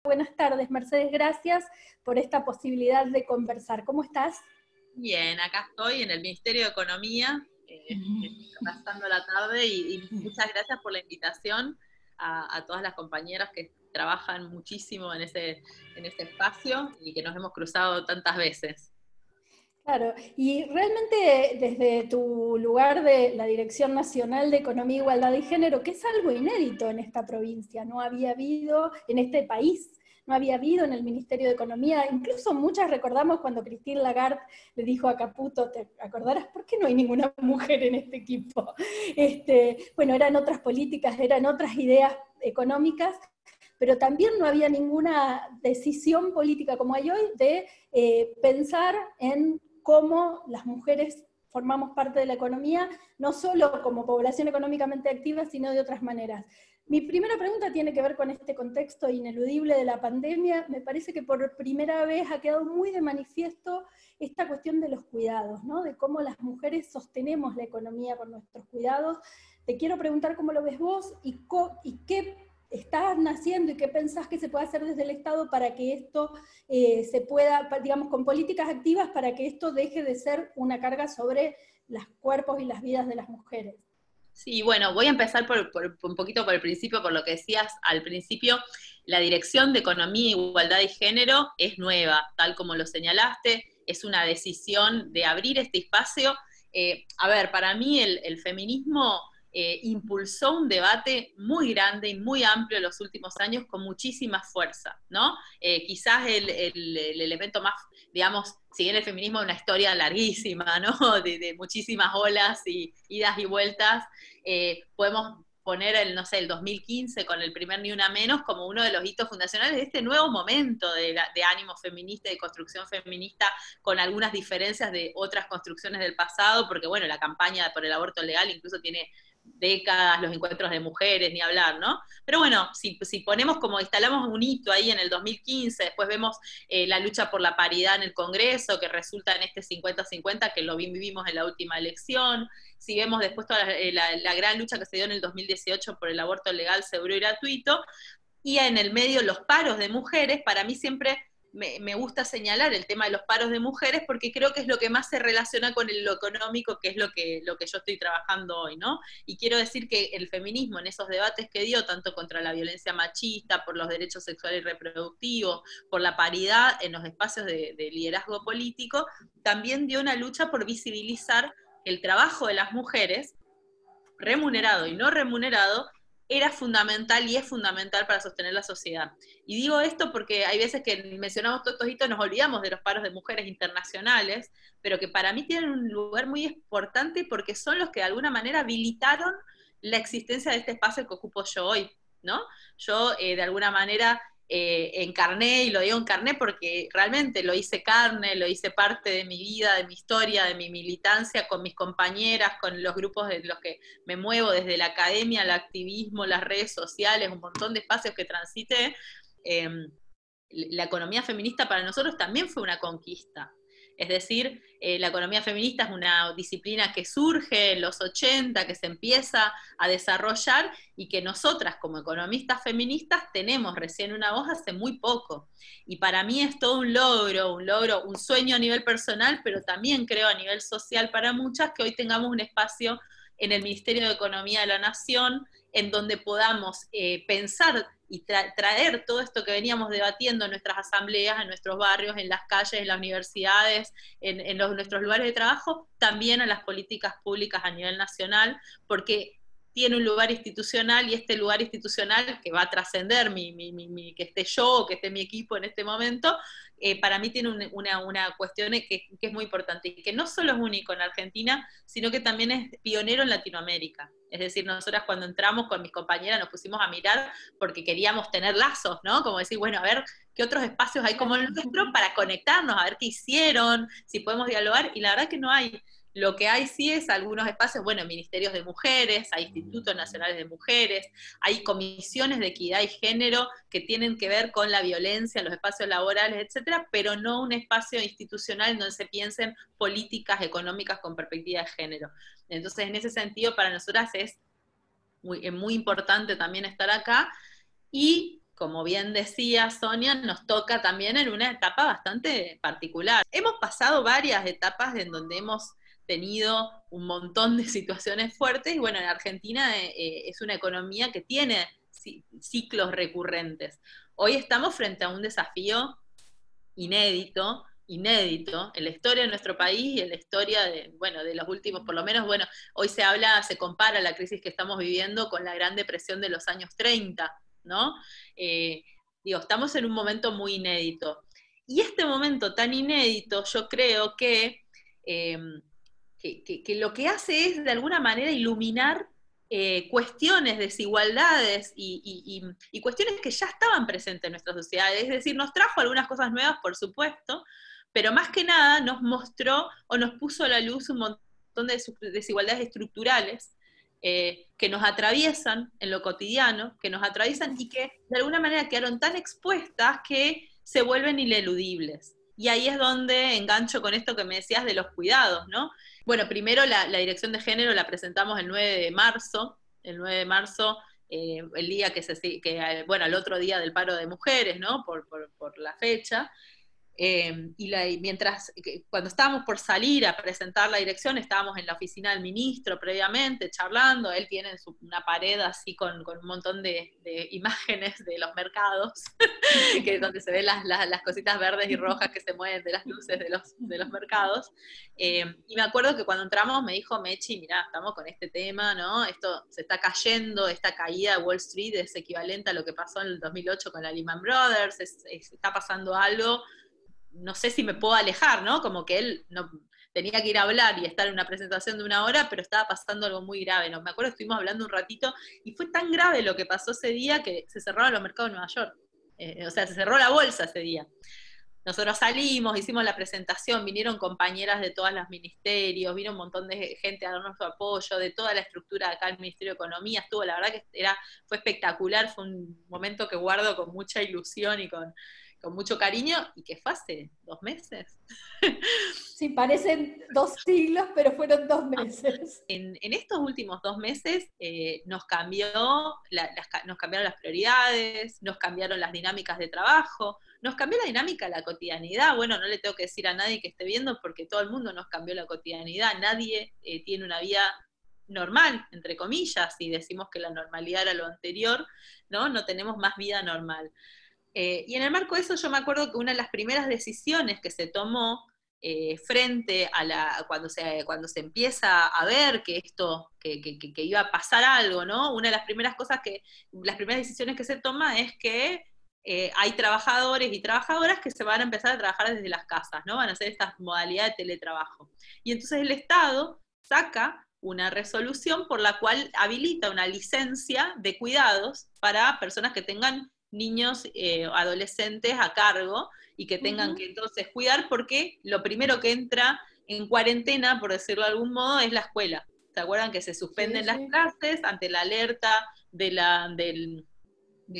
Buenas tardes, Mercedes, gracias por esta posibilidad de conversar. ¿Cómo estás? Bien, acá estoy en el Ministerio de Economía, pasando la tarde y muchas gracias por la invitación a todas las compañeras que trabajan muchísimo en ese espacio y que nos hemos cruzado tantas veces. Claro, y realmente desde tu lugar de la Dirección Nacional de Economía, Igualdad y Género, que es algo inédito en esta provincia, no había habido en este país, no había habido en el Ministerio de Economía, incluso muchas recordamos cuando Christine Lagarde le dijo a Caputo, ¿te acordarás por qué no hay ninguna mujer en este equipo? Bueno, eran otras políticas, eran otras ideas económicas, pero también no había ninguna decisión política como hay hoy de pensar en cómo las mujeres formamos parte de la economía, no solo como población económicamente activa, sino de otras maneras. Mi primera pregunta tiene que ver con este contexto ineludible de la pandemia. Me parece que por primera vez ha quedado muy de manifiesto esta cuestión de los cuidados, ¿no? De cómo las mujeres sostenemos la economía con nuestros cuidados. Te quiero preguntar cómo lo ves vos y qué estás naciendo y qué pensás que se puede hacer desde el Estado para que esto se pueda, digamos, con políticas activas para que esto deje de ser una carga sobre los cuerpos y las vidas de las mujeres. Sí, bueno, voy a empezar por un poquito por el principio, por lo que decías al principio. La Dirección de Economía, Igualdad y Género es nueva, tal como lo señalaste, es una decisión de abrir este espacio. A ver, para mí el feminismo impulsó un debate muy grande y muy amplio en los últimos años con muchísima fuerza, ¿no? Quizás el elemento más, digamos, si bien el feminismo es una historia larguísima, ¿no? De muchísimas olas y idas y vueltas, podemos poner no sé, el 2015 con el primer Ni Una Menos como uno de los hitos fundacionales de este nuevo momento de ánimo feminista y de construcción feminista, con algunas diferencias de otras construcciones del pasado, porque bueno, la campaña por el aborto legal incluso tiene décadas, los encuentros de mujeres, ni hablar, ¿no? Pero bueno, si ponemos como instalamos un hito ahí en el 2015, después vemos la lucha por la paridad en el Congreso, que resulta en este 50-50, que lo vivimos en la última elección, si vemos después toda la gran lucha que se dio en el 2018 por el aborto legal, seguro y gratuito, y en el medio los paros de mujeres, para mí siempre me gusta señalar el tema de los paros de mujeres porque creo que es lo que más se relaciona con lo económico, que es lo que yo estoy trabajando hoy, ¿no? Y quiero decir que el feminismo en esos debates que dio, tanto contra la violencia machista, por los derechos sexuales y reproductivos, por la paridad en los espacios de liderazgo político, también dio una lucha por visibilizar el trabajo de las mujeres, remunerado y no remunerado, era fundamental y es fundamental para sostener la sociedad. Y digo esto porque hay veces que mencionamos todos estos hitos, nos olvidamos de los paros de mujeres internacionales, pero que para mí tienen un lugar muy importante porque son los que de alguna manera habilitaron la existencia de este espacio que ocupo yo hoy, ¿no? Yo de alguna manera encarné, y lo digo encarné porque realmente lo hice carne, lo hice parte de mi vida, de mi historia, de mi militancia con mis compañeras, con los grupos de los que me muevo, desde la academia, el activismo, las redes sociales, un montón de espacios que transité. eh, la economía feminista para nosotros también fue una conquista. Es decir, la economía feminista es una disciplina que surge en los 80, que se empieza a desarrollar y que nosotras como economistas feministas tenemos recién una voz hace muy poco. Y para mí es todo un logro, un sueño a nivel personal, pero también creo a nivel social para muchas que hoy tengamos un espacio en el Ministerio de Economía de la Nación en donde podamos pensar y traer todo esto que veníamos debatiendo en nuestras asambleas, en nuestros barrios, en las calles, en las universidades, en nuestros lugares de trabajo, también a las políticas públicas a nivel nacional, porque tiene un lugar institucional y este lugar institucional que va a trascender que esté yo o que esté mi equipo en este momento, para mí tiene una cuestión que es muy importante y que no solo es único en Argentina, sino que también es pionero en Latinoamérica. Es decir, nosotras cuando entramos con mis compañeras nos pusimos a mirar porque queríamos tener lazos, ¿no? Como decir, bueno, a ver qué otros espacios hay como el nuestro para conectarnos, a ver qué hicieron, si podemos dialogar, y la verdad que no hay. Lo que hay sí es algunos espacios, bueno, ministerios de mujeres, hay institutos nacionales de mujeres, hay comisiones de equidad y género que tienen que ver con la violencia en los espacios laborales, etcétera, pero no un espacio institucional donde se piensen políticas económicas con perspectiva de género. Entonces, en ese sentido, para nosotras es muy importante también estar acá. Y como bien decía Sonia, nos toca también en una etapa bastante particular. Hemos pasado varias etapas en donde hemos tenido un montón de situaciones fuertes, y bueno, en Argentina es una economía que tiene ciclos recurrentes. Hoy estamos frente a un desafío inédito, inédito en la historia de nuestro país y en la historia de, bueno, de los últimos, por lo menos, bueno, hoy se compara la crisis que estamos viviendo con la Gran Depresión de los años 30, ¿no? Digo, estamos en un momento muy inédito. Y este momento tan inédito, yo creo que lo que hace es, de alguna manera, iluminar cuestiones, desigualdades y cuestiones que ya estaban presentes en nuestra sociedad. Es decir, nos trajo algunas cosas nuevas, por supuesto, pero más que nada nos mostró o nos puso a la luz un montón de desigualdades estructurales que nos atraviesan en lo cotidiano, que nos atraviesan y que de alguna manera quedaron tan expuestas que se vuelven ineludibles. Y ahí es donde engancho con esto que me decías de los cuidados, ¿no? Bueno, primero la dirección de género la presentamos el 9 de marzo, el día bueno, el otro día del paro de mujeres, ¿no? Por la fecha. Cuando estábamos por salir a presentar la dirección, estábamos en la oficina del ministro previamente, charlando. Él tiene una pared así con un montón de imágenes de los mercados, que es donde se ven las cositas verdes y rojas que se mueven de las luces de los mercados. Y me acuerdo que cuando entramos me dijo, Mechi, mirá, estamos con este tema, ¿no? Esto se está cayendo, esta caída de Wall Street es equivalente a lo que pasó en el 2008 con la Lehman Brothers, está pasando algo, no sé si me puedo alejar, ¿no? Como que él no, tenía que ir a hablar y estar en una presentación de 1 hora, pero estaba pasando algo muy grave, ¿no? Me acuerdo, estuvimos hablando un ratito, y fue tan grave lo que pasó ese día que se cerraron los mercados de Nueva York. O sea, se cerró la bolsa ese día. Nosotros salimos, hicimos la presentación, vinieron compañeras de todos los ministerios, vino un montón de gente a darnos su apoyo, de toda la estructura de acá del Ministerio de Economía, la verdad que fue espectacular, fue un momento que guardo con mucha ilusión y con mucho cariño, y que fue hace 2 meses. Sí, parecen 2 siglos, pero fueron 2 meses. En estos últimos 2 meses nos cambiaron las prioridades, nos cambiaron las dinámicas de trabajo, nos cambió la dinámica de la cotidianidad. Bueno, no le tengo que decir a nadie que esté viendo, porque todo el mundo nos cambió la cotidianidad. Nadie tiene una vida normal, entre comillas, si decimos que la normalidad era lo anterior, ¿no? No tenemos más vida normal. Y en el marco de eso yo me acuerdo que una de las primeras decisiones que se tomó frente a cuando se empieza a ver que iba a pasar algo, ¿no? Una de las primeras decisiones que se toma es que hay trabajadores y trabajadoras que se van a empezar a trabajar desde las casas, ¿no? Van a hacer esta modalidad de teletrabajo. Y entonces el Estado saca una resolución por la cual habilita una licencia de cuidados para personas que tengan niños adolescentes a cargo y que tengan que entonces cuidar, porque lo primero que entra en cuarentena, por decirlo de algún modo, es la escuela. ¿Se acuerdan que se suspenden las clases ante la alerta de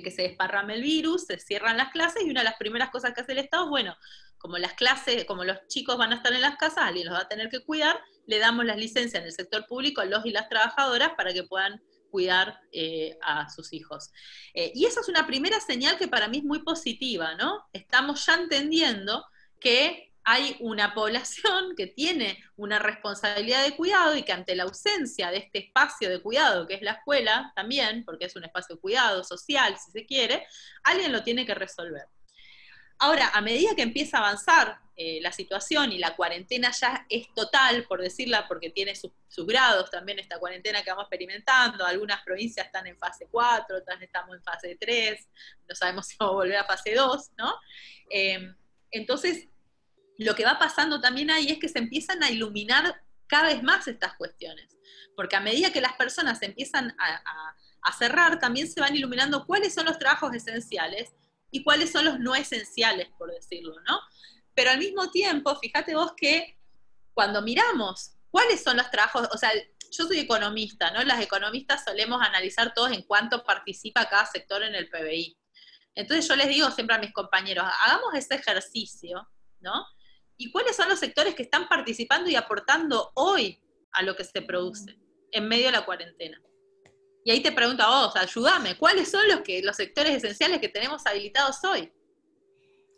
que se desparrame el virus? Se cierran las clases, y una de las primeras cosas que hace el Estado, bueno, como los chicos van a estar en las casas, alguien los va a tener que cuidar, le damos las licencias en el sector público a los y las trabajadoras para que puedan cuidar a sus hijos. Y esa es una primera señal que para mí es muy positiva, ¿no? Estamos ya entendiendo que hay una población que tiene una responsabilidad de cuidado, y que ante la ausencia de este espacio de cuidado, que es la escuela también, porque es un espacio de cuidado social, si se quiere, alguien lo tiene que resolver. Ahora, a medida que empieza a avanzar la situación y la cuarentena ya es total, por decirla, porque tiene sus grados también esta cuarentena que vamos experimentando, algunas provincias están en fase 4, otras estamos en fase 3, no sabemos si vamos a volver a fase 2, ¿no? Entonces, lo que va pasando también ahí es que se empiezan a iluminar cada vez más estas cuestiones, porque a medida que las personas se empiezan a cerrar, también se van iluminando cuáles son los trabajos esenciales y cuáles son los no esenciales, por decirlo, ¿no? Pero al mismo tiempo, fíjate vos que cuando miramos cuáles son los trabajos, o sea, yo soy economista, ¿no? Las economistas solemos analizar todos en cuánto participa cada sector en el PBI. Entonces yo les digo siempre a mis compañeros, hagamos ese ejercicio, ¿no? ¿Y cuáles son los sectores que están participando y aportando hoy a lo que se produce en medio de la cuarentena? Y ahí te pregunto a vos, ayúdame, ¿cuáles son los sectores esenciales que tenemos habilitados hoy?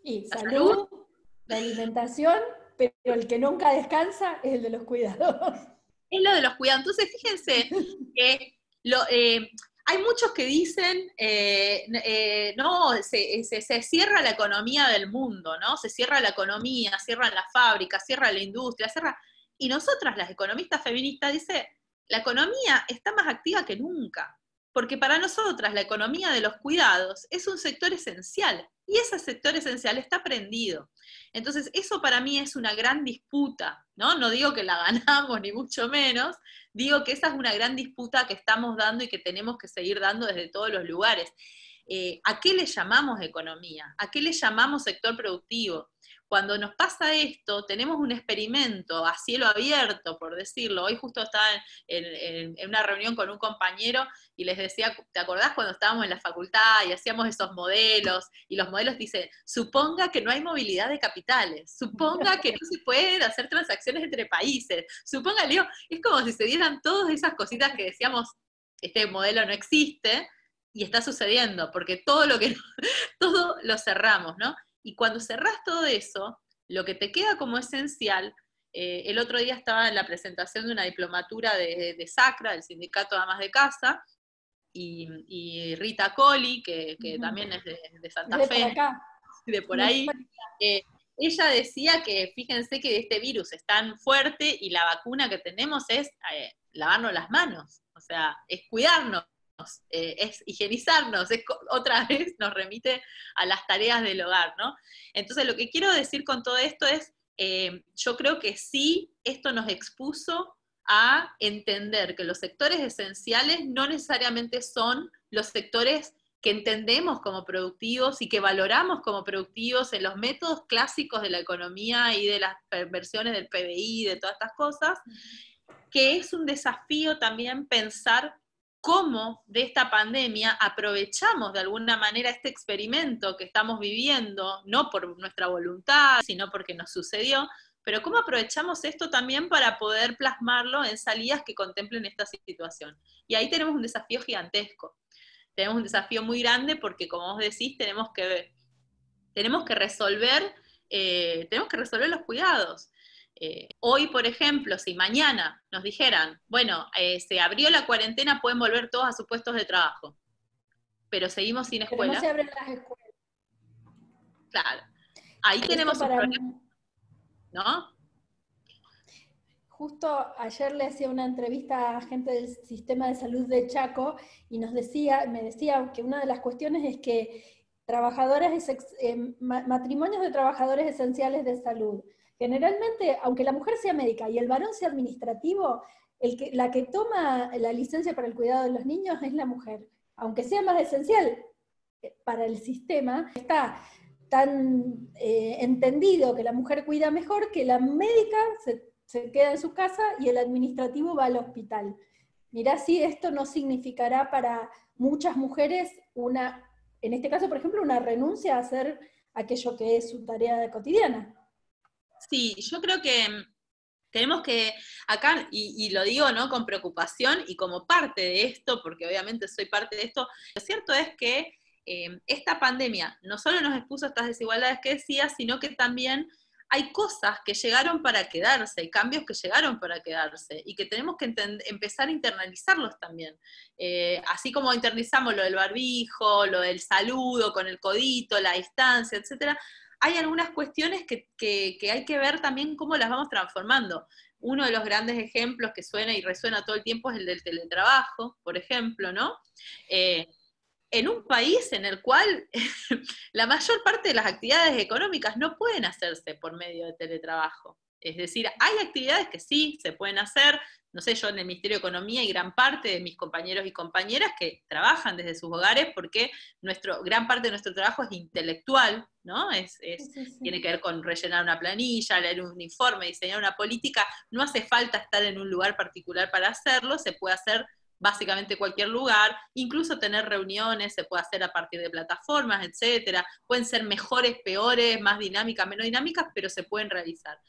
Y La salud, salud la alimentación, pero el que nunca descansa es el de los cuidados. es lo de los cuidados. Entonces, fíjense que hay muchos que dicen, no, se cierra la economía del mundo, ¿no? Se cierra la economía, cierran las fábricas, cierra la industria, cierra... Y nosotras, las economistas feministas, dice, la economía está más activa que nunca, porque para nosotras la economía de los cuidados es un sector esencial, y ese sector esencial está prendido. Entonces, eso para mí es una gran disputa, ¿no? No digo que la ganamos, ni mucho menos, digo que esa es una gran disputa que estamos dando y que tenemos que seguir dando desde todos los lugares. ¿A qué le llamamos economía? ¿A qué le llamamos sector productivo? Cuando nos pasa esto, tenemos un experimento a cielo abierto, por decirlo. Hoy justo estaba en una reunión con un compañero y les decía, ¿te acordás cuando estábamos en la facultad y hacíamos esos modelos? Y los modelos dicen, suponga que no hay movilidad de capitales, suponga que no se pueden hacer transacciones entre países, suponga, Leo, es como si se dieran todas esas cositas que decíamos, este modelo no existe, y está sucediendo, porque todo todo lo cerramos, ¿no? Y cuando cerrás todo eso, lo que te queda como esencial, el otro día estaba en la presentación de una diplomatura de SACRA, del Sindicato de Amas de Casa, y Rita Coli, que también es de Santa De por Fe, acá. de por ahí, ella decía que fíjense que este virus es tan fuerte y la vacuna que tenemos es lavarnos las manos, o sea, es cuidarnos, es higienizarnos, otra vez nos remite a las tareas del hogar, ¿no? Entonces lo que quiero decir con todo esto es, yo creo que sí, esto nos expuso a entender que los sectores esenciales no necesariamente son los sectores que entendemos como productivos y que valoramos como productivos en los métodos clásicos de la economía y de las versiones del PBI, de todas estas cosas, que es un desafío también pensar cómo de esta pandemia aprovechamos de alguna manera este experimento que estamos viviendo, no por nuestra voluntad, sino porque nos sucedió, pero cómo aprovechamos esto también para poder plasmarlo en salidas que contemplen esta situación. Y ahí tenemos un desafío gigantesco. Tenemos un desafío muy grande porque, como vos decís, tenemos que resolver, los cuidados. Hoy, por ejemplo, si mañana nos dijeran, bueno, se abrió la cuarentena, pueden volver todos a sus puestos de trabajo, pero seguimos sin Pero no escuela, se abren las escuelas. claro, ahí tenemos un problema, ¿no? Justo ayer le hacía una entrevista a gente del sistema de salud de Chaco y me decía que una de las cuestiones es que matrimonios de trabajadores esenciales de salud, generalmente, aunque la mujer sea médica y el varón sea administrativo, la que toma la licencia para el cuidado de los niños es la mujer, aunque sea más esencial para el sistema, está tan entendido que la mujer cuida mejor que la médica se queda en su casa y el administrativo va al hospital. Mirá si esto no significará para muchas mujeres en este caso, por ejemplo, una renuncia a hacer aquello que es su tarea cotidiana. Sí, yo creo que tenemos que, acá, y lo digo, ¿no?, con preocupación y como parte de esto, porque obviamente soy parte de esto, lo cierto es que esta pandemia no solo nos expuso a estas desigualdades que decía, sino que también hay cosas que llegaron para quedarse, hay cambios que llegaron para quedarse, y que tenemos que empezar a internalizarlos también. Así como internalizamos lo del barbijo, lo del saludo con el codito, la distancia, etcétera, hay algunas cuestiones que hay que ver también cómo las vamos transformando. Uno de los grandes ejemplos que suena y resuena todo el tiempo es el del teletrabajo, por ejemplo, ¿no? En un país en el cual la mayor parte de las actividades económicas no pueden hacerse por medio de teletrabajo. Es decir, hay actividades que sí se pueden hacer, no sé, yo en el Ministerio de Economía y gran parte de mis compañeros y compañeras que trabajan desde sus hogares porque gran parte de nuestro trabajo es intelectual, ¿no? Sí. Tiene que ver con rellenar una planilla, leer un informe, diseñar una política, no hace falta estar en un lugar particular para hacerlo, se puede hacer básicamente cualquier lugar, incluso tener reuniones se puede hacer a partir de plataformas, etcétera, pueden ser mejores, peores, más dinámicas, menos dinámicas, pero se pueden realizar.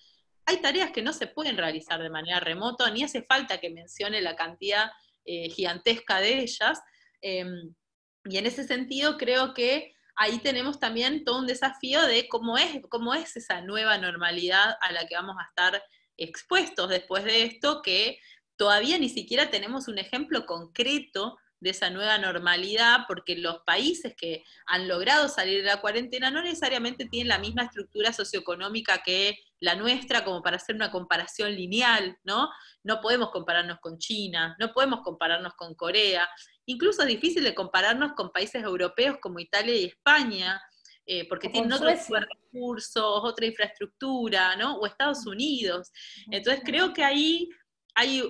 Hay tareas que no se pueden realizar de manera remota, ni hace falta que mencione la cantidad gigantesca de ellas. Y en ese sentido creo que ahí tenemos también todo un desafío de cómo es esa nueva normalidad a la que vamos a estar expuestos después de esto, que todavía ni siquiera tenemos un ejemplo concreto de esa nueva normalidad, porque los países que han logrado salir de la cuarentena no necesariamente tienen la misma estructura socioeconómica que la nuestra, como para hacer una comparación lineal, ¿no? No podemos compararnos con China, no podemos compararnos con Corea, incluso es difícil de compararnos con países europeos como Italia y España, porque tienen otro tipo de recursos, otra infraestructura, ¿no? O Estados Unidos. Entonces creo que ahí hay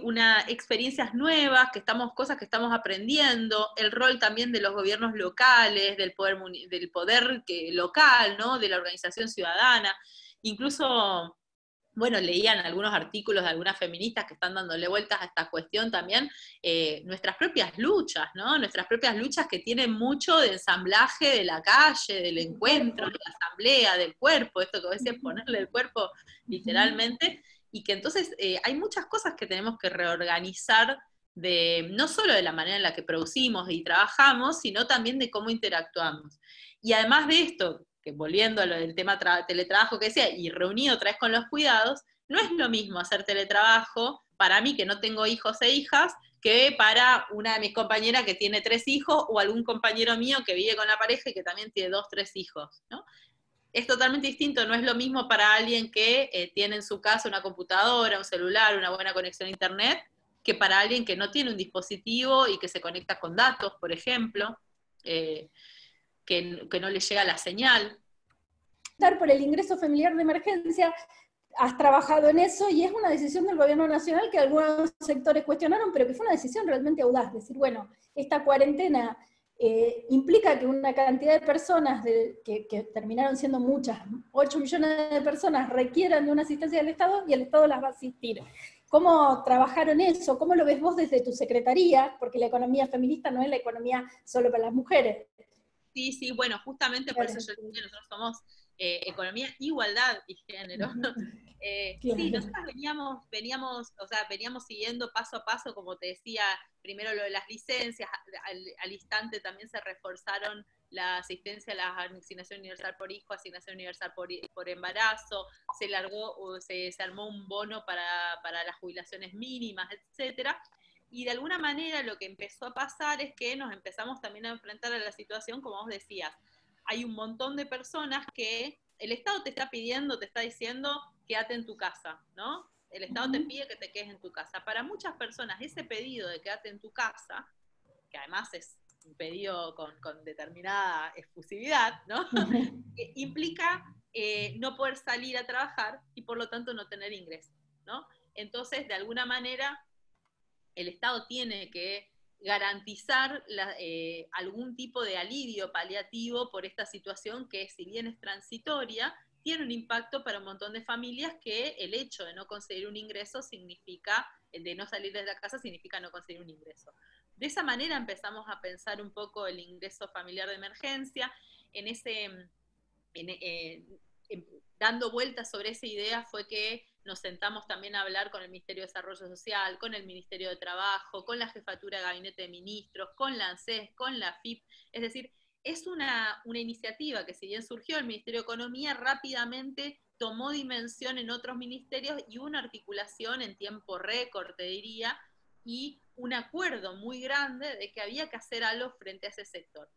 experiencias nuevas, cosas que estamos aprendiendo, el rol también de los gobiernos locales, del poder local, ¿no? De la organización ciudadana. Incluso, bueno, leían algunos artículos de algunas feministas que están dándole vueltas a esta cuestión también, nuestras propias luchas, ¿no? Nuestras propias luchas que tienen mucho de ensamblaje de la calle, del encuentro, de la asamblea, del cuerpo, esto que vos decías, ponerle el cuerpo literalmente, y que entonces hay muchas cosas que tenemos que reorganizar, no solo de la manera en la que producimos y trabajamos, sino también de cómo interactuamos. Y además de esto, que volviendo a lo del tema teletrabajo que decía, y reunido otra vez con los cuidados, no es lo mismo hacer teletrabajo para mí, que no tengo hijos e hijas, que para una de mis compañeras que tiene 3 hijos, o algún compañero mío que vive con la pareja y que también tiene 2, 3 hijos, ¿no? Es totalmente distinto, no es lo mismo para alguien que tiene en su casa una computadora, un celular, una buena conexión a internet, que para alguien que no tiene un dispositivo y que se conecta con datos, por ejemplo, que no le llega la señal. Por el ingreso familiar de emergencia, has trabajado en eso y es una decisión del gobierno nacional que algunos sectores cuestionaron, pero que fue una decisión realmente audaz, decir, bueno, esta cuarentena implica que una cantidad de personas, que terminaron siendo muchas, 8 millones de personas, requieran de una asistencia del Estado y el Estado las va a asistir. ¿Cómo trabajaron eso? ¿Cómo lo ves vos desde tu secretaría? Porque la economía feminista no es la economía solo para las mujeres. Sí, bueno, justamente por eso yo decía, nosotros somos economía, igualdad y género. Sí, nosotros veníamos siguiendo paso a paso, como te decía, primero lo de las licencias, al instante también se reforzaron la asistencia a la asignación universal por hijo, asignación universal por embarazo, se armó un bono para las jubilaciones mínimas, etcétera. Y de alguna manera lo que empezó a pasar es que nos empezamos también a enfrentar a la situación, como vos decías, hay un montón de personas que el Estado te está pidiendo, te está diciendo, quédate en tu casa, ¿no? El Estado te pide que te quedes en tu casa. Para muchas personas ese pedido de quédate en tu casa, que además es un pedido con determinada efusividad, ¿no? Implica no poder salir a trabajar y por lo tanto no tener ingresos, ¿no? Entonces, de alguna manera, el Estado tiene que garantizar algún tipo de alivio paliativo por esta situación que, si bien es transitoria, tiene un impacto para un montón de familias, que el hecho de no conseguir un ingreso significa, de no salir de la casa significa no conseguir un ingreso. De esa manera empezamos a pensar un poco el ingreso familiar de emergencia. Dando vueltas sobre esa idea fue que nos sentamos también a hablar con el Ministerio de Desarrollo Social, con el Ministerio de Trabajo, con la Jefatura de Gabinete de Ministros, con la ANSES, con la AFIP. Es decir, es una iniciativa que, si bien surgió el Ministerio de Economía, rápidamente tomó dimensión en otros ministerios y una articulación en tiempo récord, te diría, y un acuerdo muy grande de que había que hacer algo frente a ese sector.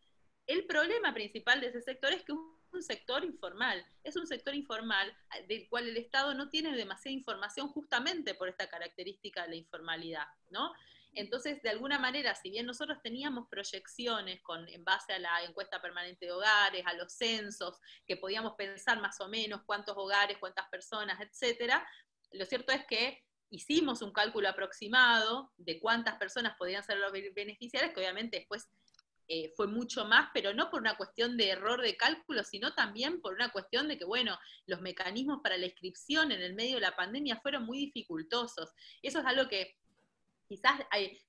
El problema principal de ese sector es que un sector informal, es un sector informal del cual el Estado no tiene demasiada información, justamente por esta característica de la informalidad, ¿no? Entonces, de alguna manera, si bien nosotros teníamos proyecciones en base a la encuesta permanente de hogares, a los censos, que podíamos pensar más o menos cuántos hogares, cuántas personas, etcétera, lo cierto es que hicimos un cálculo aproximado de cuántas personas podían ser los beneficiarios, que obviamente después fue mucho más, pero no por una cuestión de error de cálculo, sino también por una cuestión de que, bueno, los mecanismos para la inscripción en el medio de la pandemia fueron muy dificultosos. Eso es algo que quizás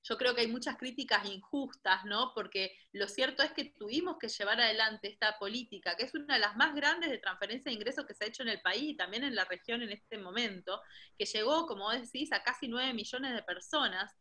yo creo que hay muchas críticas injustas, ¿no? Porque lo cierto es que tuvimos que llevar adelante esta política, que es una de las más grandes de transferencia de ingresos que se ha hecho en el país y también en la región en este momento, que llegó, como vos decís, a casi 9 millones de personas,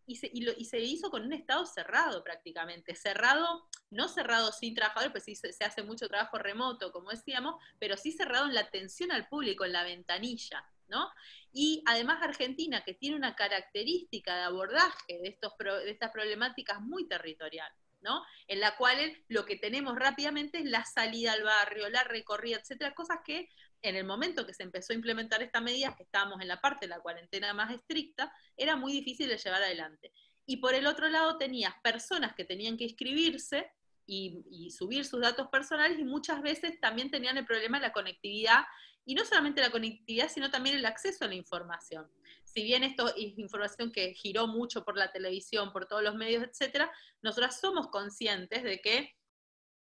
y se hizo con un Estado cerrado prácticamente, cerrado, no cerrado sin trabajadores, pues sí se hace mucho trabajo remoto, como decíamos, pero sí cerrado en la atención al público, en la ventanilla, ¿no? Y además Argentina, que tiene una característica de abordaje de estas problemáticas muy territorial, ¿no? En la cual lo que tenemos rápidamente es la salida al barrio, la recorrida, etcétera, cosas que en el momento que se empezó a implementar esta medida, que estábamos en la parte de la cuarentena más estricta, era muy difícil de llevar adelante. Y por el otro lado tenías personas que tenían que inscribirse y subir sus datos personales, y muchas veces también tenían el problema de la conectividad, y no solamente la conectividad, sino también el acceso a la información. Si bien esto es información que giró mucho por la televisión, por todos los medios, etcétera, nosotras somos conscientes de que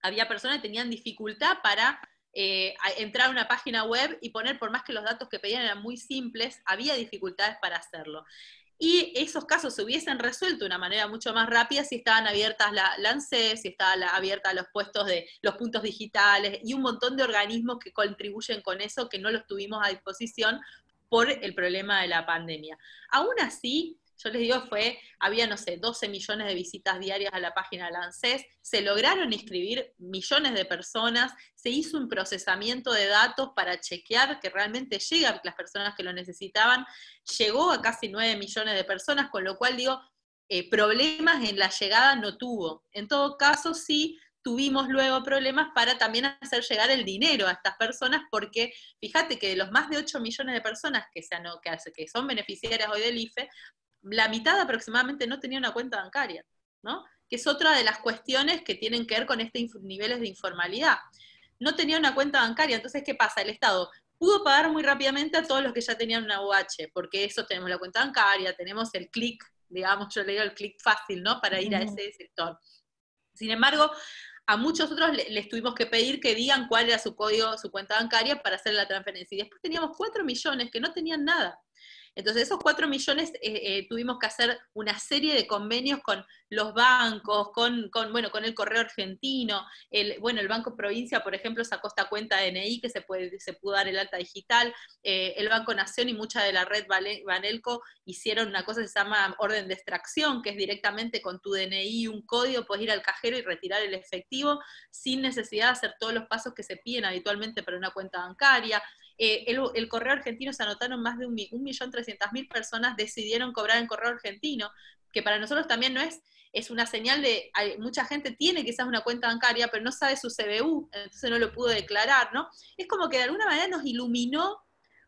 había personas que tenían dificultad para entrar a una página web y poner, por más que los datos que pedían eran muy simples, había dificultades para hacerlo. Y esos casos se hubiesen resuelto de una manera mucho más rápida si estaban abiertas la ANSES, si estaban abiertas los puestos de los puntos digitales y un montón de organismos que contribuyen con eso, que no los tuvimos a disposición por el problema de la pandemia. Aún así, yo les digo, había, no sé, 12 millones de visitas diarias a la página de la ANSES, se lograron inscribir millones de personas, se hizo un procesamiento de datos para chequear que realmente llegan las personas que lo necesitaban, llegó a casi 9 millones de personas, con lo cual digo, problemas en la llegada no tuvo. En todo caso, sí tuvimos luego problemas para también hacer llegar el dinero a estas personas, porque fíjate que de los más de 8 millones de personas que son beneficiarias hoy del IFE, la mitad aproximadamente no tenía una cuenta bancaria, ¿no? Que es otra de las cuestiones que tienen que ver con niveles de informalidad. No tenía una cuenta bancaria, entonces, ¿qué pasa? El Estado pudo pagar muy rápidamente a todos los que ya tenían una UH, porque eso tenemos la cuenta bancaria, tenemos el clic, digamos, yo le digo el clic fácil, ¿no? Para ir a ese sector. Sin embargo, a muchos otros les tuvimos que pedir que digan cuál era su código, su cuenta bancaria para hacer la transferencia. Y después teníamos 4 millones que no tenían nada. Entonces, esos 4 millones tuvimos que hacer una serie de convenios con los bancos, con el Correo Argentino, el Banco Provincia, por ejemplo, sacó esta cuenta DNI que se pudo dar el alta digital, el Banco Nación y mucha de la red Banelco hicieron una cosa que se llama orden de extracción, que es directamente con tu DNI y un código, puedes ir al cajero y retirar el efectivo sin necesidad de hacer todos los pasos que se piden habitualmente para una cuenta bancaria. El Correo Argentino se anotaron más de 1.300.000 personas, decidieron cobrar en Correo Argentino, que para nosotros también no es una señal mucha gente tiene quizás una cuenta bancaria, pero no sabe su CBU, entonces no lo pudo declarar, ¿no? Es como que de alguna manera nos iluminó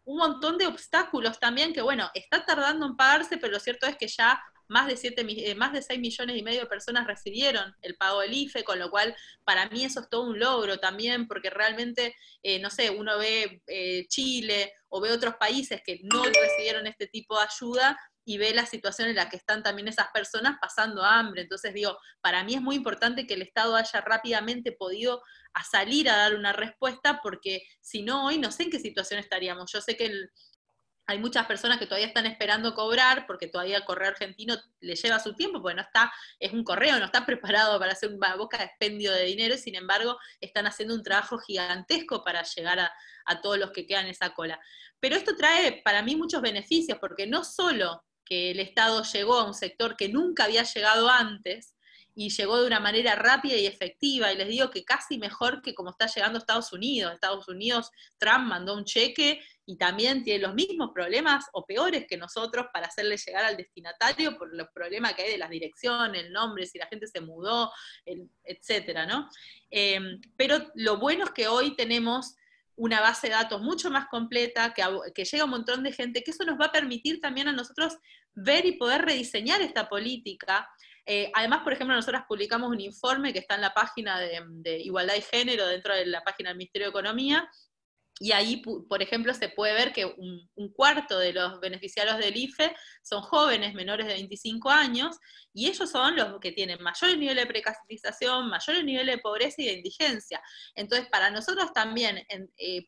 un montón de obstáculos también, que bueno, está tardando en pagarse, pero lo cierto es que ya más de 6 millones y medio de personas recibieron el pago del IFE, con lo cual para mí eso es todo un logro también, porque realmente, no sé, uno ve Chile o ve otros países que no recibieron este tipo de ayuda y ve la situación en la que están también esas personas pasando hambre. Entonces digo, para mí es muy importante que el Estado haya rápidamente podido salir a dar una respuesta, porque si no hoy no sé en qué situación estaríamos. Yo sé que hay muchas personas que todavía están esperando cobrar, porque todavía el correo argentino le lleva su tiempo, porque es un correo, no está preparado para hacer una boca de expendio de dinero, y sin embargo están haciendo un trabajo gigantesco para llegar a todos los que quedan en esa cola. Pero esto trae para mí muchos beneficios, porque no solo que el Estado llegó a un sector que nunca había llegado antes, y llegó de una manera rápida y efectiva, y les digo que casi mejor que como está llegando Estados Unidos. Estados Unidos, Trump mandó un cheque y también tiene los mismos problemas o peores que nosotros para hacerle llegar al destinatario por los problemas que hay de las direcciones, el nombre, si la gente se mudó, etcétera, ¿no? Pero lo bueno es que hoy tenemos una base de datos mucho más completa, que llega a un montón de gente, que eso nos va a permitir también a nosotros ver y poder rediseñar esta política. Además, por ejemplo, nosotros publicamos un informe que está en la página de Igualdad y Género, dentro de la página del Ministerio de Economía, y ahí, por ejemplo, se puede ver que un cuarto de los beneficiarios del IFE son jóvenes menores de 25 años, y ellos son los que tienen mayores niveles de precarización, mayores niveles de pobreza y de indigencia. Entonces, para nosotros también,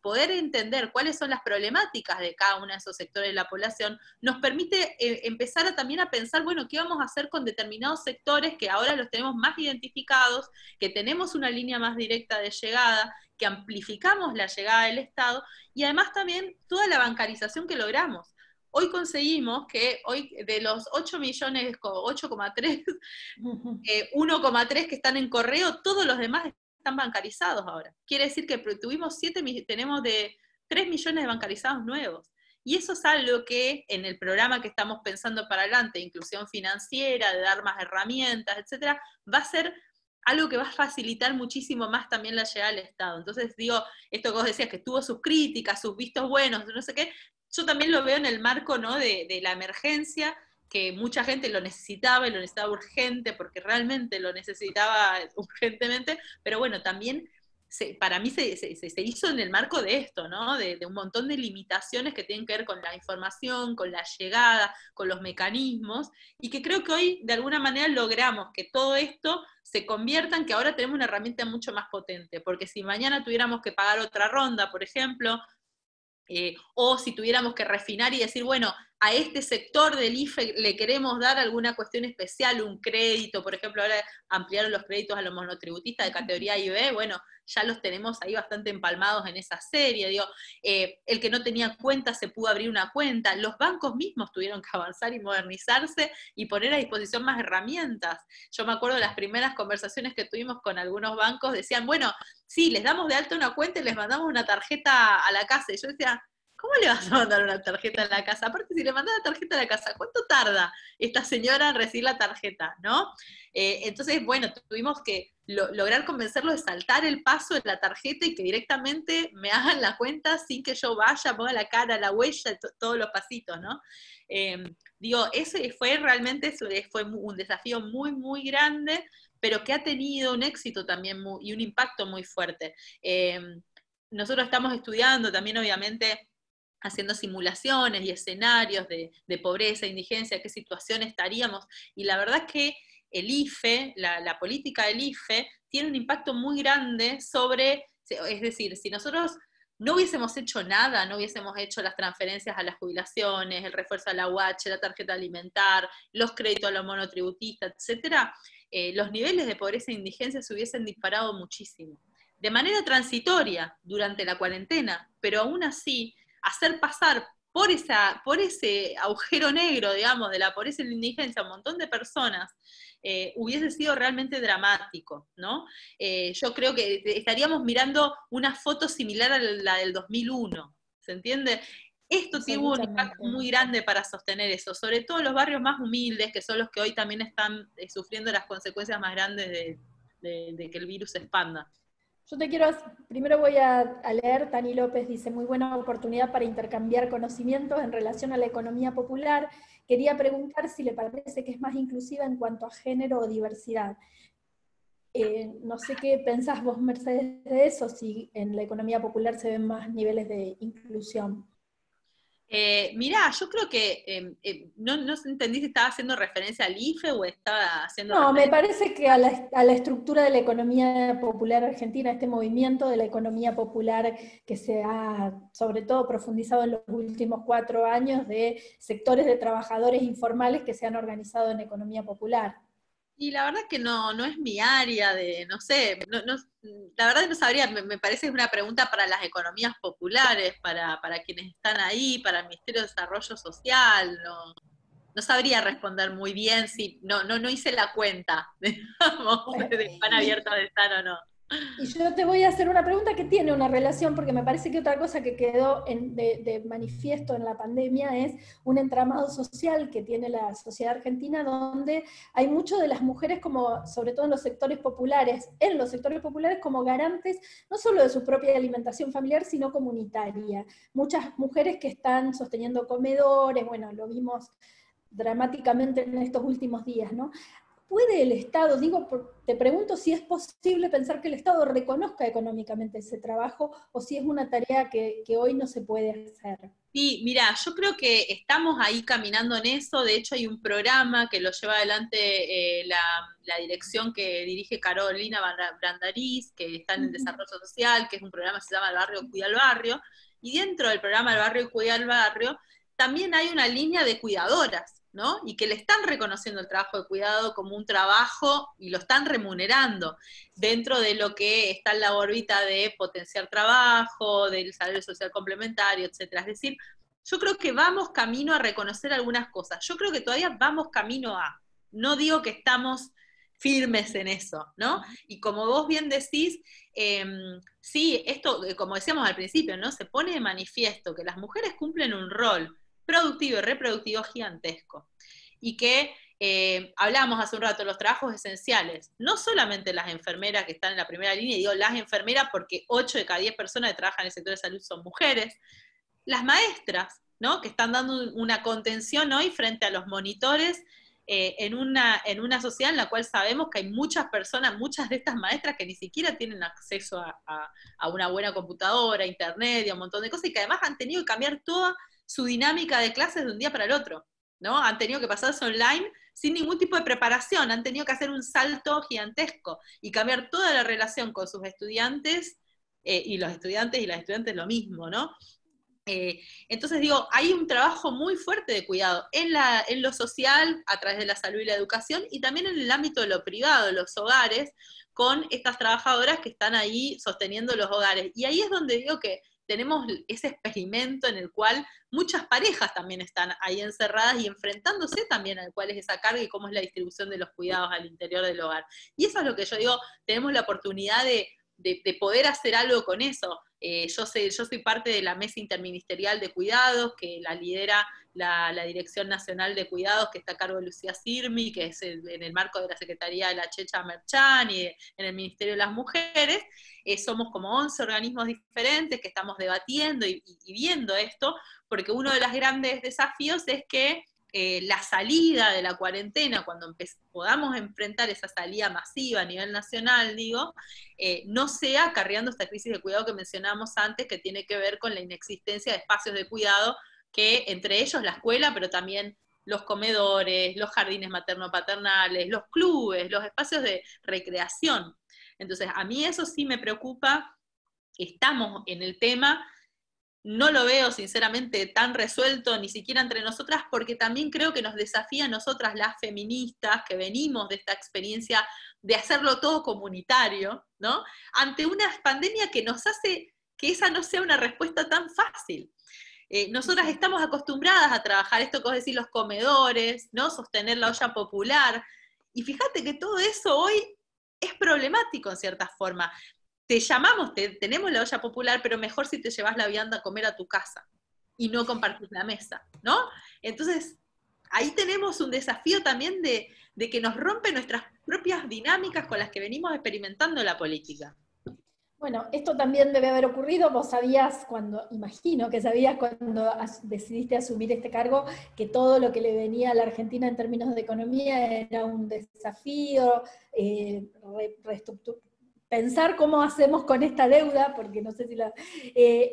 poder entender cuáles son las problemáticas de cada uno de esos sectores de la población, nos permite empezar también a pensar, bueno, ¿qué vamos a hacer con determinados sectores que ahora los tenemos más identificados, que tenemos una línea más directa de llegada, que amplificamos la llegada del Estado, y además también toda la bancarización que logramos? hoy conseguimos que hoy de los 8 millones, 8,3, 1,3 que están en correo, todos los demás están bancarizados ahora. Quiere decir que tenemos de 3 millones de bancarizados nuevos. Y eso es algo que en el programa que estamos pensando para adelante, inclusión financiera, de dar más herramientas, etcétera, va a ser algo que va a facilitar muchísimo más también la llegada al Estado. Entonces digo, esto que vos decías, que tuvo sus críticas, sus vistos buenos, no sé qué, yo también lo veo en el marco, ¿no?, de la emergencia, que mucha gente lo necesitaba y lo necesitaba urgente, porque realmente lo necesitaba urgentemente, pero bueno, también para mí se hizo en el marco de esto, ¿no? De un montón de limitaciones que tienen que ver con la información, con la llegada, con los mecanismos, y que creo que hoy de alguna manera logramos que todo esto se convierta en que ahora tenemos una herramienta mucho más potente, porque si mañana tuviéramos que pagar otra ronda, por ejemplo, o si tuviéramos que refinar y decir, bueno, a este sector del IFE le queremos dar alguna cuestión especial, un crédito, por ejemplo, ahora ampliaron los créditos a los monotributistas de categoría A y B, bueno, ya los tenemos ahí bastante empalmados en esa serie, digo, el que no tenía cuenta se pudo abrir una cuenta, los bancos mismos tuvieron que avanzar y modernizarse y poner a disposición más herramientas. Yo me acuerdo de las primeras conversaciones que tuvimos con algunos bancos, decían, bueno, sí, les damos de alta una cuenta y les mandamos una tarjeta a la casa, y yo decía, ¿cómo le vas a mandar una tarjeta a la casa? Aparte, si le mandas la tarjeta a la casa, ¿cuánto tarda esta señora en recibir la tarjeta? ¿No? Entonces, bueno, tuvimos que lograr convencerlo de saltar el paso de la tarjeta y que directamente me hagan la cuenta sin que yo vaya, ponga la cara, la huella, todos los pasitos, ¿no? Digo, ese fue realmente fue un desafío muy, muy grande, pero que ha tenido un éxito también y un impacto muy fuerte. Nosotros estamos estudiando también, obviamente, haciendo simulaciones y escenarios de pobreza, indigencia, qué situación estaríamos, y la verdad es que el IFE, la política del IFE, tiene un impacto muy grande sobre, es decir, si nosotros no hubiésemos hecho nada, no hubiésemos hecho las transferencias a las jubilaciones, el refuerzo a la UH, la tarjeta alimentar, los créditos a los monotributistas, etcétera, los niveles de pobreza e indigencia se hubiesen disparado muchísimo. De manera transitoria durante la cuarentena, pero aún así hacer pasar por ese agujero negro, digamos, de la pobreza y la indigencia a un montón de personas, hubiese sido realmente dramático, ¿no? Yo creo que estaríamos mirando una foto similar a la del 2001, ¿se entiende? Esto tuvo un impacto muy grande para sostener eso, sobre todo en los barrios más humildes, que son los que hoy también están sufriendo las consecuencias más grandes de que el virus se expanda. Yo te quiero, primero voy a leer, Tani López dice, muy buena oportunidad para intercambiar conocimientos en relación a la economía popular. Quería preguntar si le parece que es más inclusiva en cuanto a género o diversidad. No sé qué pensás vos, Mercedes, de eso, si en la economía popular se ven más niveles de inclusión. Mirá, yo creo que no entendí si estaba haciendo referencia al IFE o estaba haciendo No, me referencia. parece que a la estructura de la economía popular argentina, este movimiento de la economía popular que se ha, sobre todo, profundizado en los últimos 4 años, de sectores de trabajadores informales que se han organizado en economía popular. Y la verdad que no es mi área de, no sé, la verdad que no sabría, me parece que es una pregunta para las economías populares, para quienes están ahí, para el Ministerio de Desarrollo Social, no sabría responder muy bien si no hice la cuenta, digamos, Bueno, de cuán abiertos están o no. y yo te voy a hacer una pregunta que tiene una relación, porque me parece que otra cosa que quedó de manifiesto en la pandemia es un entramado social que tiene la sociedad argentina, donde hay mucho de las mujeres, como sobre todo en los sectores populares, como garantes no solo de su propia alimentación familiar, sino comunitaria. Muchas mujeres que están sosteniendo comedores, bueno, lo vimos dramáticamente en estos últimos días, ¿no? ¿Puede el Estado, te pregunto si es posible pensar que el Estado reconozca económicamente ese trabajo o si es una tarea que hoy no se puede hacer? Sí, mira, yo creo que estamos ahí caminando en eso. De hecho, hay un programa que lo lleva adelante la dirección que dirige Carolina Brandariz, que está en el desarrollo social, que es un programa que se llama El Barrio Cuida al Barrio. Y dentro del programa El Barrio Cuida al Barrio, también hay una línea de cuidadoras, ¿no? Y que le están reconociendo el trabajo de cuidado como un trabajo y lo están remunerando dentro de lo que está en la órbita de potenciar trabajo, del salario social complementario, etcétera. Es decir, yo creo que vamos camino a reconocer algunas cosas. Yo creo que todavía vamos camino a. No digo que estamos firmes en eso, ¿no? Y como vos bien decís, sí, esto, como decíamos al principio, ¿no? Se pone de manifiesto que las mujeres cumplen un rol productivo y reproductivo gigantesco. Y que hablábamos hace un rato, los trabajos esenciales, no solamente las enfermeras que están en la primera línea, y digo las enfermeras porque 8 de cada 10 personas que trabajan en el sector de salud son mujeres, las maestras, ¿no? Que están dando una contención hoy frente a los monitores en una sociedad en la cual sabemos que hay muchas personas, muchas de estas maestras que ni siquiera tienen acceso a una buena computadora, internet y a un montón de cosas, y que además han tenido que cambiar toda su dinámica de clases de un día para el otro, ¿no? Han tenido que pasarse online sin ningún tipo de preparación, han tenido que hacer un salto gigantesco y cambiar toda la relación con sus estudiantes, y los estudiantes y las estudiantes lo mismo, ¿no? Entonces digo, hay un trabajo muy fuerte de cuidado en lo social, a través de la salud y la educación, y también en el ámbito de lo privado, los hogares, con estas trabajadoras que están ahí sosteniendo los hogares. Y ahí es donde digo que tenemos ese experimento en el cual muchas parejas también están ahí encerradas y enfrentándose también a cuál es esa carga y cómo es la distribución de los cuidados al interior del hogar. Y eso es lo que yo digo, tenemos la oportunidad de poder hacer algo con eso. Yo soy parte de la Mesa Interministerial de Cuidados, que la lidera la Dirección Nacional de Cuidados, que está a cargo de Lucía Sirmi, que es en el marco de la Secretaría de la Checha Merchan y en el Ministerio de las Mujeres. Somos como 11 organismos diferentes que estamos debatiendo y viendo esto, porque uno de los grandes desafíos es que la salida de la cuarentena, cuando podamos enfrentar esa salida masiva a nivel nacional, digo, no sea acarreando esta crisis de cuidado que mencionábamos antes, que tiene que ver con la inexistencia de espacios de cuidado, que entre ellos la escuela, pero también los comedores, los jardines materno-paternales, los clubes, los espacios de recreación. Entonces, a mí eso sí me preocupa, estamos en el tema. No lo veo sinceramente tan resuelto ni siquiera entre nosotras, porque también creo que nos desafía a nosotras las feministas que venimos de esta experiencia de hacerlo todo comunitario, ¿no? Ante una pandemia que nos hace que esa no sea una respuesta tan fácil. Nosotras estamos acostumbradas a trabajar esto que vos decís, los comedores, ¿no? Sostener la olla popular, y fíjate que todo eso hoy es problemático en cierta forma. Te llamamos, tenemos la olla popular, pero mejor si te llevas la vianda a comer a tu casa y no compartís la mesa, ¿no? Entonces, ahí tenemos un desafío también de que nos rompe nuestras propias dinámicas con las que venimos experimentando la política. Bueno, esto también debe haber ocurrido, vos sabías imagino que sabías cuando decidiste asumir este cargo, que todo lo que le venía a la Argentina en términos de economía era un desafío, pensar cómo hacemos con esta deuda, porque no sé si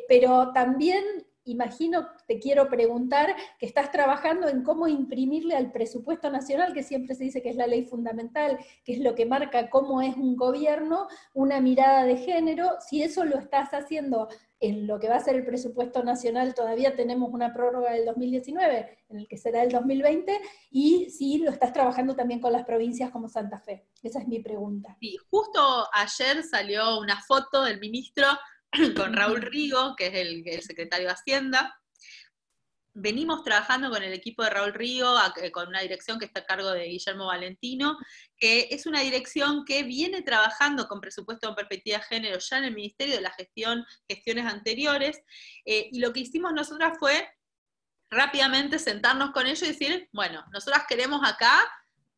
pero también imagino, te quiero preguntar, que estás trabajando en cómo imprimirle al presupuesto nacional, que siempre se dice que es la ley fundamental, que es lo que marca cómo es un gobierno, una mirada de género. Si eso lo estás haciendo en lo que va a ser el presupuesto nacional, todavía tenemos una prórroga del 2019, en el que será el 2020, y si lo estás trabajando también con las provincias como Santa Fe. Esa es mi pregunta. Sí, justo ayer salió una foto del ministro con Raúl Rigo, que es el secretario de Hacienda. Venimos trabajando con el equipo de Raúl Rigo, con una dirección que está a cargo de Guillermo Valentino, que es una dirección que viene trabajando con presupuesto con perspectiva de género ya en el Ministerio de la gestiones anteriores, y lo que hicimos nosotras fue rápidamente sentarnos con ellos y decir, bueno, nosotras queremos acá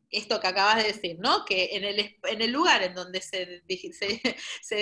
esto que acabas de decir, ¿no? Que en el lugar en donde se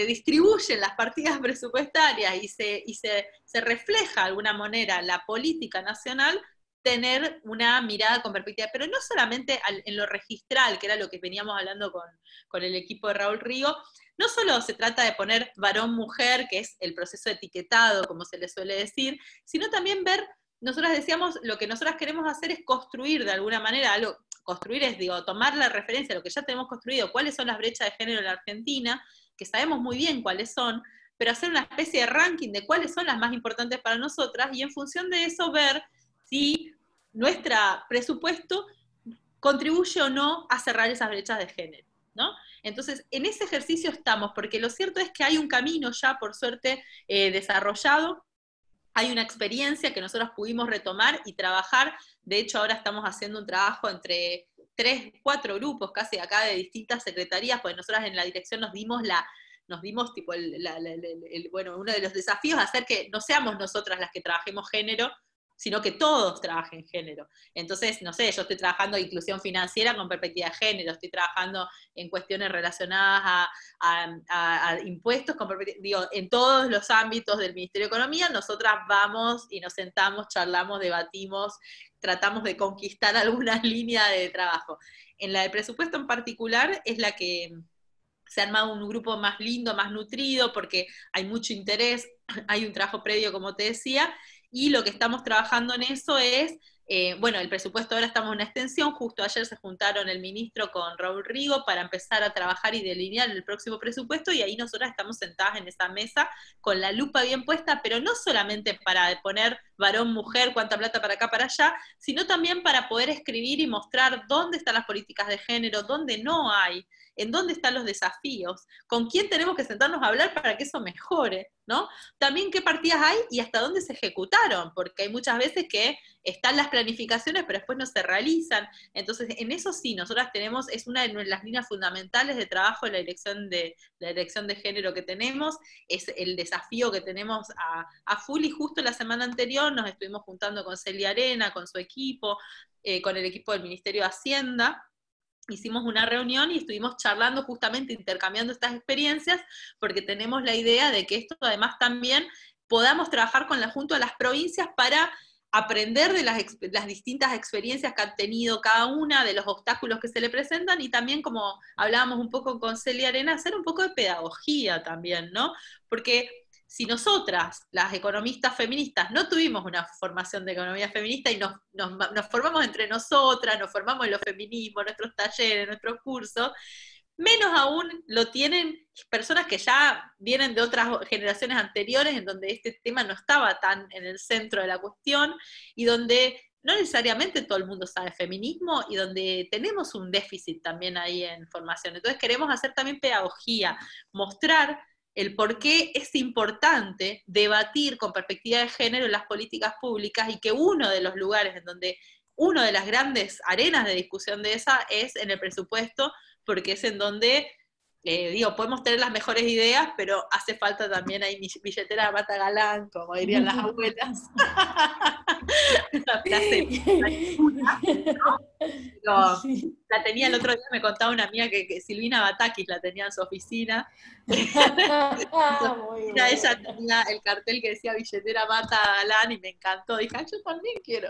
distribuyen las partidas presupuestarias y se refleja de alguna manera la política nacional, tener una mirada con perspectiva, pero no solamente en lo registral, que era lo que veníamos hablando con el equipo de Raúl Rigo. No solo se trata de poner varón-mujer, que es el proceso etiquetado, como se le suele decir, sino también ver, nosotras decíamos, lo que nosotras queremos hacer es construir de alguna manera algo. Construir es, tomar la referencia a lo que ya tenemos construido, cuáles son las brechas de género en la Argentina, que sabemos muy bien cuáles son, pero hacer una especie de ranking de cuáles son las más importantes para nosotras, y en función de eso ver si nuestro presupuesto contribuye o no a cerrar esas brechas de género, ¿no? Entonces, en ese ejercicio estamos, porque lo cierto es que hay un camino ya, por suerte, desarrollado, hay una experiencia que nosotros pudimos retomar y trabajar. De hecho, ahora estamos haciendo un trabajo entre 3, 4 grupos casi acá de distintas secretarías, porque nosotras en la dirección nos dimos tipo bueno, uno de los desafíos es hacer que no seamos nosotras las que trabajemos género, sino que todos trabajen género. Entonces, no sé, yo estoy trabajando en inclusión financiera con perspectiva de género, estoy trabajando en cuestiones relacionadas a impuestos, digo, en todos los ámbitos del Ministerio de Economía, nosotras vamos y nos sentamos, charlamos, debatimos, tratamos de conquistar algunas líneas de trabajo. En la de presupuesto en particular es la que se ha armado un grupo más lindo, más nutrido, porque hay mucho interés, hay un trabajo previo, como te decía, y lo que estamos trabajando en eso es, bueno, el presupuesto ahora estamos en una extensión, justo ayer se juntaron el ministro con Raúl Rigo para empezar a trabajar y delinear el próximo presupuesto, y ahí nosotras estamos sentadas en esa mesa con la lupa bien puesta, pero no solamente para poner varón, mujer, cuánta plata para acá, para allá, sino también para poder escribir y mostrar dónde están las políticas de género, dónde no hay, en dónde están los desafíos, con quién tenemos que sentarnos a hablar para que eso mejore, ¿no? También qué partidas hay y hasta dónde se ejecutaron, porque hay muchas veces que están las planificaciones, pero después no se realizan. Entonces, en eso sí, nosotras tenemos, es una de las líneas fundamentales de trabajo de la dirección de género que tenemos, es el desafío que tenemos a full, y justo la semana anterior nos estuvimos juntando con Celia Arena, con su equipo, con el equipo del Ministerio de Hacienda. Hicimos una reunión y estuvimos charlando, justamente intercambiando estas experiencias, porque tenemos la idea de que esto además también podamos trabajar junto a las provincias para aprender de las distintas experiencias que han tenido cada una, de los obstáculos que se le presentan, y también, como hablábamos un poco con Celia Arena, hacer un poco de pedagogía también, ¿no? Porque si nosotras, las economistas feministas, no tuvimos una formación de economía feminista y nos formamos entre nosotras, nos formamos en los feminismos, nuestros talleres, nuestros cursos, menos aún lo tienen personas que ya vienen de otras generaciones anteriores, en donde este tema no estaba tan en el centro de la cuestión, y donde no necesariamente todo el mundo sabe feminismo, y donde tenemos un déficit también ahí en formación. Entonces queremos hacer también pedagogía, mostrar el por qué es importante debatir con perspectiva de género en las políticas públicas, y que uno de los lugares en donde, una de las grandes arenas de discusión de esa es en el presupuesto, porque es en donde, podemos tener las mejores ideas, pero hace falta también ahí billetera de mata galán, como dirían las abuelas. Esa frase, ¿no? Pero Sí. la tenía el otro día, me contaba una amiga que Silvina Batakis la tenía en su oficina. Muy Mira, ella bueno. tenía el cartel que decía billetera mata galán, y me encantó. Dije, yo también quiero.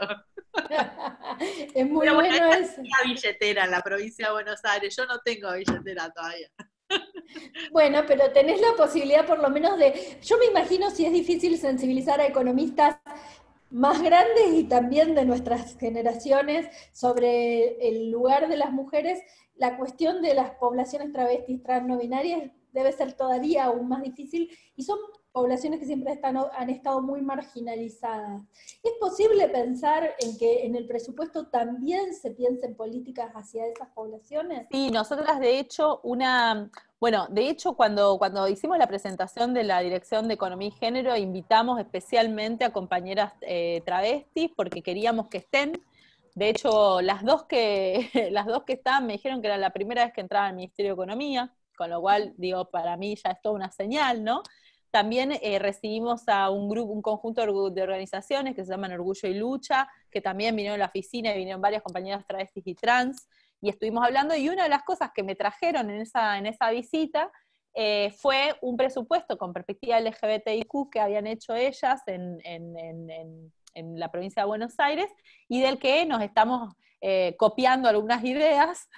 Es muy Pero bueno, bueno ella eso. tenía billetera en la provincia de Buenos Aires, yo no tengo billetera todavía. Bueno, pero tenés la posibilidad por lo menos de, yo me imagino si es difícil sensibilizar a economistas más grandes y también de nuestras generaciones sobre el lugar de las mujeres, la cuestión de las poblaciones travestis, trans, no binarias debe ser todavía aún más difícil, y son poblaciones que siempre han estado muy marginalizadas. ¿Es posible pensar en que en el presupuesto también se piensen políticas hacia esas poblaciones? Sí, nosotras de hecho, cuando hicimos la presentación de la Dirección de Economía y Género, invitamos especialmente a compañeras travestis, porque queríamos que estén. De hecho, las dos que estaban me dijeron que era la primera vez que entraba al Ministerio de Economía, con lo cual, digo, para mí ya es toda una señal, ¿no? También recibimos a un conjunto de organizaciones que se llaman Orgullo y Lucha, que también vinieron a la oficina, y vinieron varias compañeras travestis y trans, y estuvimos hablando, y una de las cosas que me trajeron en esa visita fue un presupuesto con perspectiva LGBTIQ que habían hecho ellas en la provincia de Buenos Aires, y del que nos estamos copiando algunas ideas,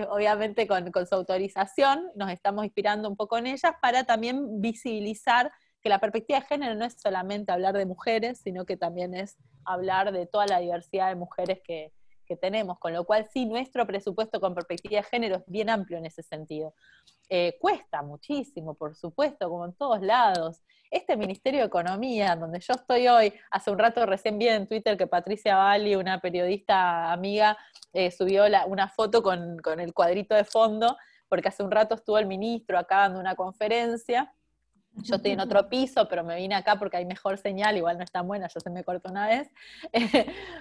obviamente con su autorización, nos estamos inspirando un poco en ellas para también visibilizar que la perspectiva de género no es solamente hablar de mujeres, sino que también es hablar de toda la diversidad de mujeres que tenemos, con lo cual sí, nuestro presupuesto con perspectiva de género es bien amplio en ese sentido. Cuesta muchísimo, por supuesto, como en todos lados. Este Ministerio de Economía, donde yo estoy hoy, hace un rato recién vi en Twitter que Patricia Valli, una periodista amiga, subió una foto con el cuadrito de fondo, porque hace un rato estuvo el ministro acá dando una conferencia, Yo estoy en otro piso, pero me vine acá porque hay mejor señal, igual no es tan buena, yo se me cortó una vez,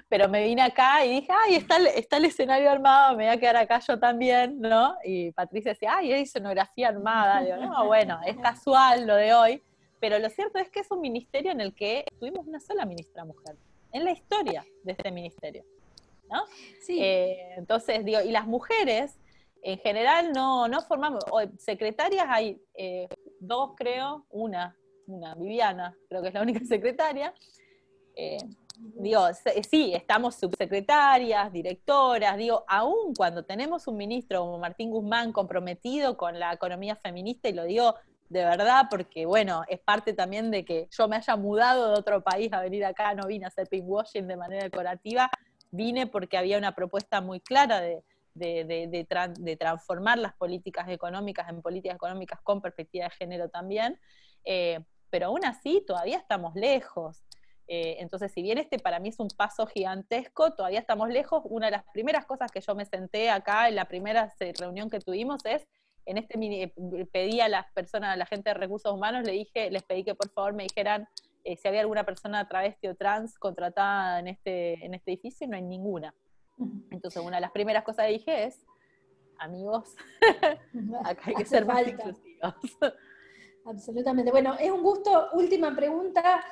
pero me vine acá y dije, ay, está el escenario armado, me voy a quedar acá yo también, ¿no? Y Patricia decía, ay, hay escenografía armada. Digo, no, bueno, es casual lo de hoy, pero lo cierto es que es un ministerio en el que tuvimos una sola ministra mujer, en la historia de este ministerio, ¿no? Sí. Entonces, digo, y las mujeres, en general, no formamos, secretarias hay 2, creo, una, Viviana, creo que es la única secretaria. Digo, sí, estamos subsecretarias, directoras, digo, aún cuando tenemos un ministro como Martín Guzmán comprometido con la economía feminista, y lo digo de verdad porque, bueno, es parte también de que yo me haya mudado de otro país a venir acá, no vine a hacer pinkwashing de manera decorativa, vine porque había una propuesta muy clara de transformar las políticas económicas en políticas económicas con perspectiva de género también, pero aún así todavía estamos lejos. Entonces, si bien este para mí es un paso gigantesco, todavía estamos lejos. Una de las primeras cosas que yo me senté acá en la primera reunión que tuvimos es, pedí a las personas, a la gente de recursos humanos, les pedí que por favor me dijeran si había alguna persona travesti o trans contratada en este edificio, y no hay ninguna. Entonces, una de las primeras cosas que dije es, amigos, acá hay que ser más inclusivos. Absolutamente. Bueno, es un gusto. Última pregunta.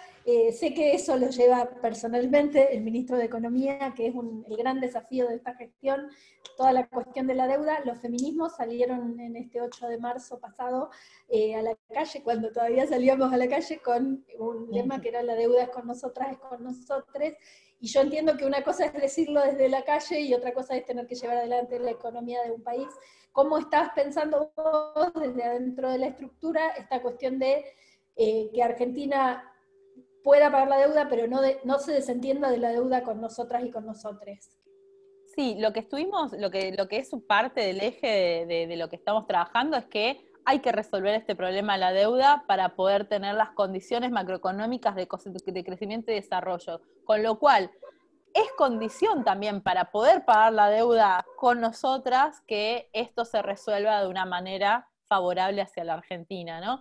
Sé que eso lo lleva personalmente el ministro de Economía, que es el gran desafío de esta gestión, toda la cuestión de la deuda. Los feminismos salieron en este 8 de marzo pasado a la calle, cuando todavía salíamos a la calle, con un lema que era la deuda es con nosotras, es con nosotres. Y yo entiendo que una cosa es decirlo desde la calle y otra cosa es tener que llevar adelante la economía de un país. ¿Cómo estás pensando vos desde adentro de la estructura esta cuestión de que Argentina pueda pagar la deuda, pero no se desentienda de la deuda con nosotras y con nosotres? Sí, lo que es parte del eje de lo que estamos trabajando es que hay que resolver este problema de la deuda para poder tener las condiciones macroeconómicas de crecimiento y desarrollo. Con lo cual, es condición también para poder pagar la deuda con nosotras que esto se resuelva de una manera favorable hacia la Argentina, ¿no?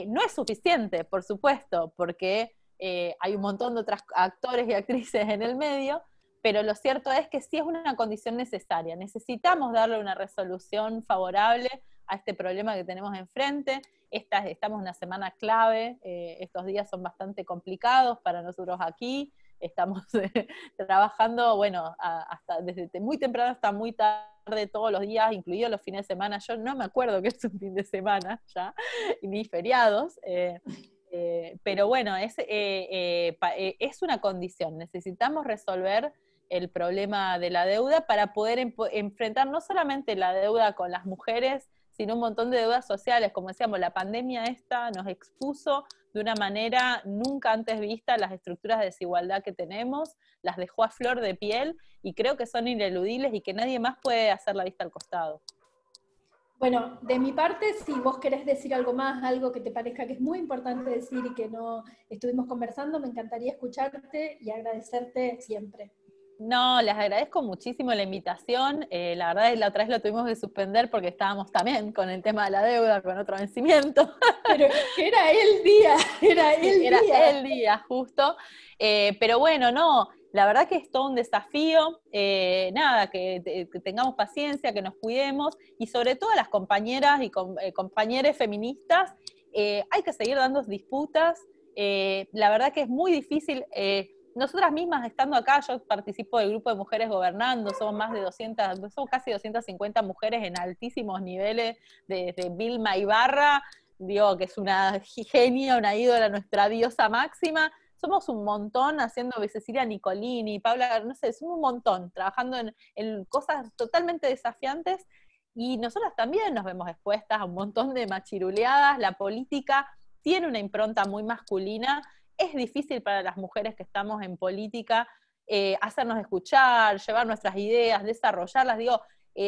No es suficiente, por supuesto, porque hay un montón de otros actores y actrices en el medio, pero lo cierto es que sí es una condición necesaria. Necesitamos darle una resolución favorable a este problema que tenemos enfrente. Estamos en una semana clave, estos días son bastante complicados para nosotros aquí, estamos trabajando, bueno, hasta desde muy temprano hasta muy tarde todos los días, incluidos los fines de semana. Yo no me acuerdo que es un fin de semana ya, ni feriados, pero bueno, es una condición. Necesitamos resolver el problema de la deuda para poder enfrentar no solamente la deuda con las mujeres, sino un montón de deudas sociales. Como decíamos, la pandemia esta nos expuso de una manera nunca antes vista las estructuras de desigualdad que tenemos, las dejó a flor de piel, y creo que son ineludibles y que nadie más puede hacer la vista al costado. Bueno, de mi parte, si vos querés decir algo más, algo que te parezca que es muy importante decir y que no estuvimos conversando, me encantaría escucharte y agradecerte siempre. No, les agradezco muchísimo la invitación. La verdad es que la otra vez lo tuvimos que suspender porque estábamos también con el tema de la deuda, con otro vencimiento. Pero que era el día, era el día, justo. Pero bueno, no, la verdad que es todo un desafío. Nada, que tengamos paciencia, que nos cuidemos, y sobre todo a las compañeras y compañeros feministas, hay que seguir dando disputas. La verdad que es muy difícil. Nosotras mismas estando acá, yo participo del grupo de mujeres gobernando, somos más de 200, somos casi 250 mujeres en altísimos niveles, desde Vilma Ibarra, digo que es una genia, una ídola, nuestra diosa máxima. Somos un montón haciendo Cecilia Nicolini, Paula, no sé, somos un montón, trabajando en cosas totalmente desafiantes, y nosotras también nos vemos expuestas a un montón de machiruleadas. La política tiene una impronta muy masculina. Es difícil para las mujeres que estamos en política hacernos escuchar, llevar nuestras ideas, desarrollarlas. Digo,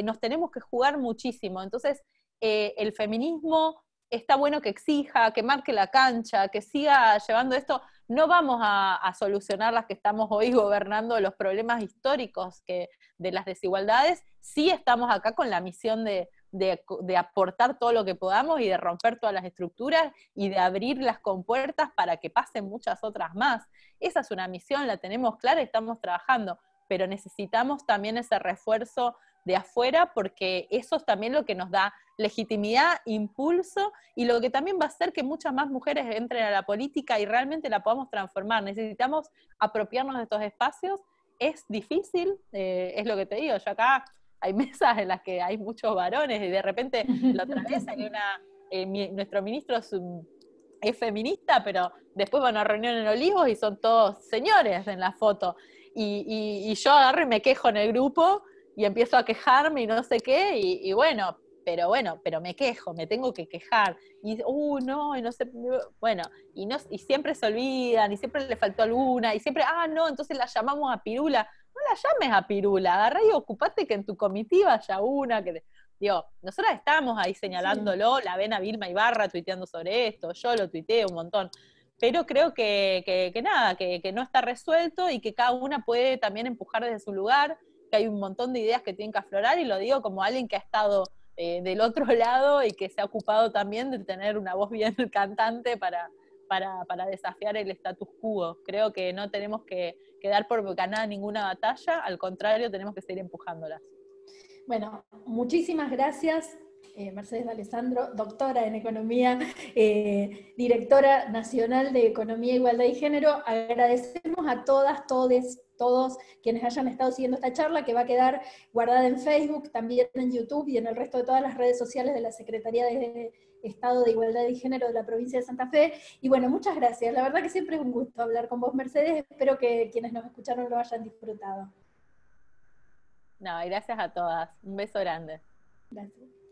nos tenemos que jugar muchísimo. Entonces, el feminismo está bueno que exija, que marque la cancha, que siga llevando esto. No vamos a solucionar las que estamos hoy gobernando los problemas históricos de las desigualdades. Sí estamos acá con la misión de de aportar todo lo que podamos y de romper todas las estructuras y de abrir las compuertas para que pasen muchas otras más. Esa es una misión, la tenemos clara y estamos trabajando, pero necesitamos también ese refuerzo de afuera, porque eso es también lo que nos da legitimidad, impulso, y lo que también va a hacer que muchas más mujeres entren a la política y realmente la podamos transformar. Necesitamos apropiarnos de estos espacios. Es difícil, es lo que te digo, yo acá hay mesas en las que hay muchos varones, y de repente la otra vez hay nuestro ministro es feminista, pero después van a una reunión en Olivos y son todos señores en la foto, y yo agarro y me quejo en el grupo, y empiezo a quejarme y no sé qué, y bueno, pero me quejo, me tengo que quejar, y no, y no sé, bueno, y siempre se olvidan, y siempre le faltó alguna, y siempre, no, entonces la llamamos a Pirula. No la llames a Pirula, agarrá y ocupate que en tu comitiva haya una, digo, nosotras estamos ahí señalándolo, la ven a Vilma Ibarra tuiteando sobre esto, yo lo tuiteo un montón, pero creo que nada, que no está resuelto, y que cada una puede también empujar desde su lugar, que hay un montón de ideas que tienen que aflorar, y lo digo como alguien que ha estado del otro lado y que se ha ocupado también de tener una voz bien cantante para desafiar el status quo. Creo que no tenemos que dar por ganada ninguna batalla, al contrario, tenemos que seguir empujándolas. Bueno, muchísimas gracias, Mercedes Alessandro, doctora en Economía, directora nacional de Economía, Igualdad y Género. Agradecemos a todas, todos quienes hayan estado siguiendo esta charla, que va a quedar guardada en Facebook, también en YouTube y en el resto de todas las redes sociales de la Secretaría de Estado de Igualdad y Género de la provincia de Santa Fe. Y bueno, muchas gracias. La verdad que siempre es un gusto hablar con vos, Mercedes. Espero que quienes nos escucharon lo hayan disfrutado. No, y gracias a todas. Un beso grande. Gracias.